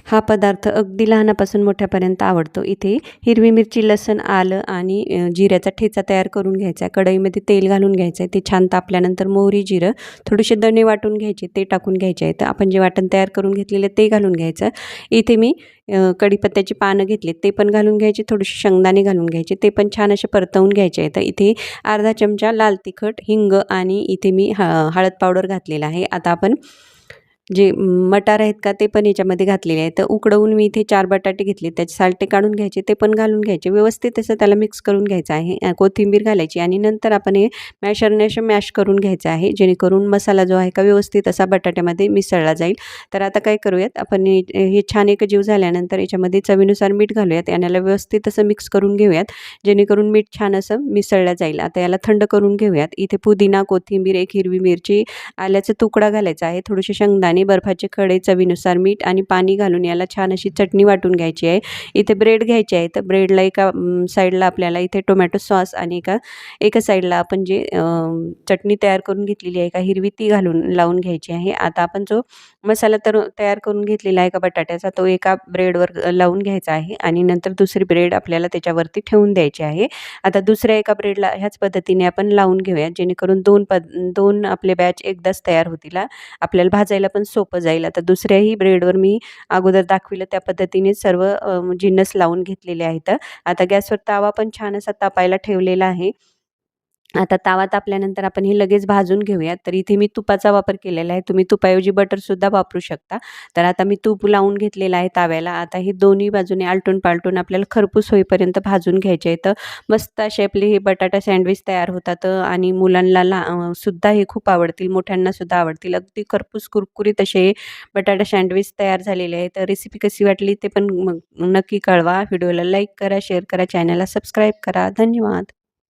हा पदार्थ अगदी लहानापासून मोठ्यापर्यंत आवडतो. इथे हिरवी मिरची, लसूण, आलं आणि जिऱ्याचा ठेचा तयार करून घ्यायचा आहे. कढईमध्ये तेल घालून घ्यायचं आहे. ते छान तापल्यानंतर मोहरी, जिरं, थोडेसे धणे वाटून घ्यायचे, ते टाकून घ्यायचे आहे. तर आपण जे वाटण तयार करून घेतलेलं ते घालून घ्यायचं. इथे मी कढीपत्त्याची पानं घेतली, ते पण घालून घ्यायचे. थोडेसे शेंगदाणे घालून घ्यायचे, ते पण छान असे परतवून घ्यायचे आहे. तर इथे अर्धा चमचा लाल तिखट, हिंग आणि इथे मी हळद पावडर घातलेला आहे. आता आपण जे मटार आहेत का ते पण याच्यामध्ये घातलेले आहेत. तर उकडवून मी इथे 4 बटाटे घेतले, त्याचे सालटे काढून घ्यायचे, ते पण घालून घ्यायचे. व्यवस्थित असं त्याला मिक्स करून घ्यायचं आहे. कोथिंबीर घालायची आणि नंतर आपण हे मॅशरने असं मॅश करून घ्यायचं आहे, जेणेकरून मसाला जो आहे का व्यवस्थित असा बटाट्यामध्ये मिसळला जाईल. तर आता काय करूयात आपण, हे छान एकजीव झाल्यानंतर याच्यामध्ये चवीनुसार मीठ घालूयात. याला व्यवस्थित असं मिक्स करून घेऊयात, जेणेकरून मीठ छान असं मिसळलं जाईल. आता याला थंड करून घेऊयात. इथे पुदिना, कोथिंबीर, एक हिरवी मिरची, आल्याचा तुकडा घालायचा आहे, थोडेसे शेंगदाणे, बर्फाचे खडे, चवीनुसार मीठ आणि पाणी घालून याला छान अशी चटणी वाटून घ्यायची आहे. इथे ब्रेड घ्यायचे आहे. तर ब्रेडला एका साईडला आपल्याला इथे टोमॅटो सॉस आणि एका साईडला आपण जे चटणी तयार करून घेतलेली आहे का हिरवी, ती घालून लावून घ्यायची आहे. आता आपण जो मसाला तयार करून घेतलेला आहे का बटाट्याचा, तो एका ब्रेडवर लावून घ्यायचा आहे आणि नंतर दुसरी ब्रेड आपल्याला त्याच्यावरती ठेवून द्यायची आहे. आता दुसऱ्या एका ब्रेडला ह्याच पद्धतीने आपण लावून घेऊया, जेणेकरून दोन आपले बॅच एकदाच तयार होतील. आपल्याला भाजायला पण सोपं जाईल. आता दुसऱ्याही ब्रेडवर मी अगोदर दाखविलं त्या पद्धतीने सर्व जिन्नस लावून घेतलेले आहेत. आता गॅसवर तावा पण छान असा तापायला ठेवलेला आहे. आता तावा तापल्यानंतर आपण हे लगेच भाजून घेऊयात. तर इथे मी तुपाचा वापर केलेला आहे. तुम्ही तुपाऐवजी बटरसुद्धा वापरू शकता. तर आता मी तूप लावून घेतलेलं आहे ताव्याला. आता हे दोन्ही बाजूने आलटून-पालटून आपल्याला खरपूस होईपर्यंत भाजून घ्यायचे आहेत. मस्त असे आपले हे बटाटा सँडविच तयार होतात आणि मुलांना सुद्धा हे खूप आवडतील, मोठ्यांना सुद्धा आवडतील. अगदी खरपूस कुरकुरीत असे बटाटा सँडविच तयार झालेले आहेत. तर रेसिपी कशी वाटली ते पण नक्की कळवा. व्हिडिओला लाईक करा, शेअर करा, चॅनलला सबस्क्राईब करा. धन्यवाद.